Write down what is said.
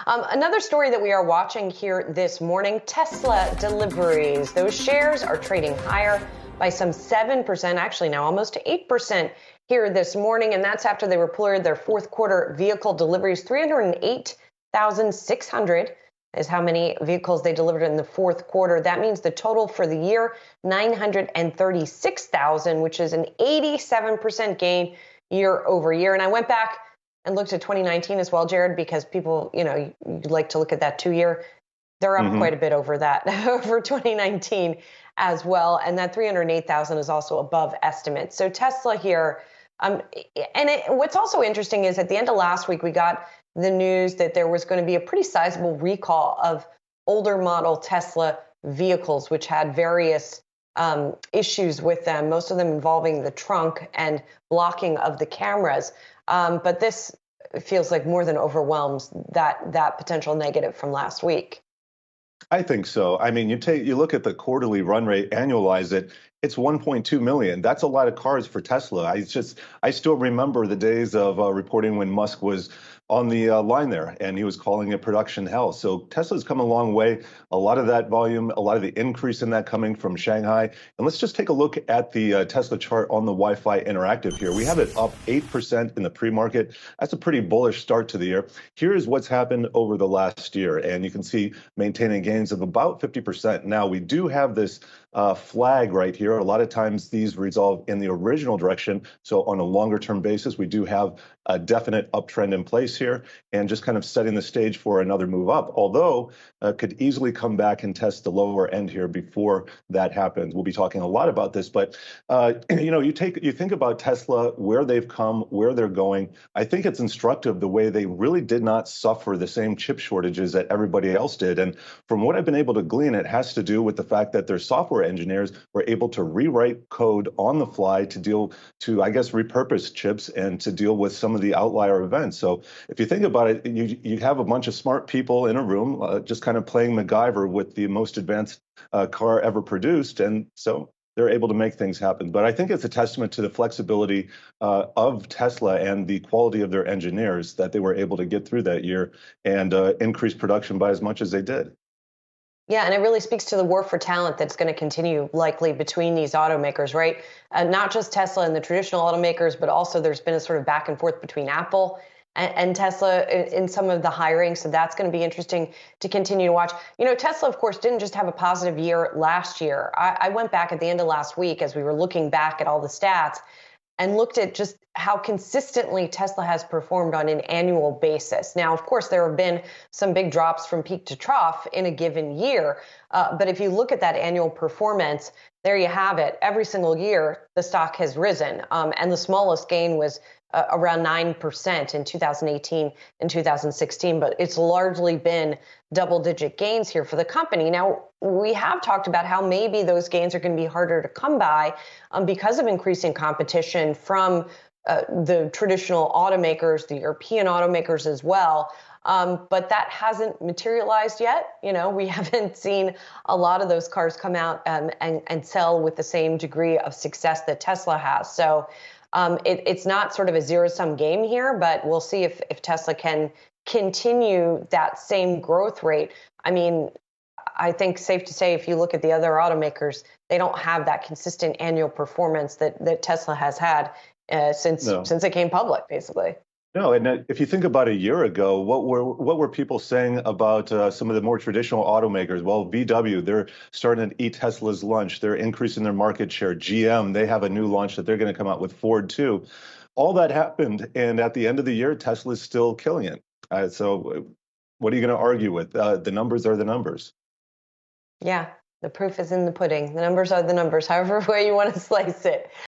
Another story that we are watching here this morning, Tesla deliveries. Those shares are trading higher by some 7%, actually now almost 8% here this morning. And that's after they reported their fourth quarter vehicle deliveries. 308,600 is how many vehicles they delivered in the fourth quarter. That means the total for the year, 936,000, which is an 87% gain year over year. And I went back and looked at 2019 as well, Jared, because people, you like to look at that 2 year. They're up quite a bit over that, over 2019 as well. And that 308,000 is also above estimates. So Tesla here, what's also interesting is at the end of last week, we got the news that there was going to be a pretty sizable recall of older model Tesla vehicles, which had various issues with them, most of them involving the trunk and blocking of the cameras. But this feels like more than overwhelms that potential negative from last week. I think so. I mean, you look at the quarterly run rate, annualize it, it's 1.2 million. That's a lot of cars for Tesla. I still remember the days of reporting when Musk was on the line there, and he was calling it production hell. So Tesla's come a long way. A lot of that volume, a lot of the increase in that coming from Shanghai. And let's just take a look at the Tesla chart on the Wi-Fi Interactive here. We have it up 8% in the pre-market. That's a pretty bullish start to the year. Here's what's happened over the last year, and you can see maintaining gains of about 50%. Now, we do have this flag right here. A lot of times these resolve in the original direction. So on a longer term basis, we do have a definite uptrend in place here and just kind of setting the stage for another move up, although could easily come back and test the lower end here before that happens. We'll be talking a lot about this, but you think about Tesla, where they've come, where they're going. I think it's instructive the way they really did not suffer the same chip shortages that everybody else did. And from what I've been able to glean, it has to do with the fact that their software engineers were able to rewrite code on the fly to repurpose chips and to deal with some of the outlier events. So if you think about it, you have a bunch of smart people in a room just kind of playing MacGyver with the most advanced car ever produced. And so they're able to make things happen. But I think it's a testament to the flexibility of Tesla and the quality of their engineers that they were able to get through that year and increase production by as much as they did. Yeah, and it really speaks to the war for talent that's going to continue likely between these automakers, right? Not just Tesla and the traditional automakers, but also there's been a sort of back and forth between Apple and Tesla in some of the hiring. So that's going to be interesting to continue to watch. Tesla, of course, didn't just have a positive year last year. I went back at the end of last week as we were looking back at all the stats and looked at just how consistently Tesla has performed on an annual basis. Now, of course, there have been some big drops from peak to trough in a given year. But if you look at that annual performance, there you have it. Every single year, the stock has risen. And the smallest gain was around 9% in 2018 and 2016. But it's largely been double-digit gains here for the company. Now, we have talked about how maybe those gains are going to be harder to come by because of increasing competition from the traditional automakers, the European automakers as well. But that hasn't materialized yet. We haven't seen a lot of those cars come out and sell with the same degree of success that Tesla has. So it's not sort of a zero-sum game here, but we'll see if Tesla can continue that same growth rate. I mean, I think safe to say if you look at the other automakers, they don't have that consistent annual performance that Tesla has had since it came public, basically. No, and if you think about a year ago, what were people saying about some of the more traditional automakers? Well, VW, they're starting to eat Tesla's lunch. They're increasing their market share. GM, they have a new launch that they're going to come out with. Ford too. All that happened, and at the end of the year, Tesla's still killing it. So what are you going to argue with? The numbers are the numbers. Yeah, the proof is in the pudding. The numbers are the numbers, however way you want to slice it.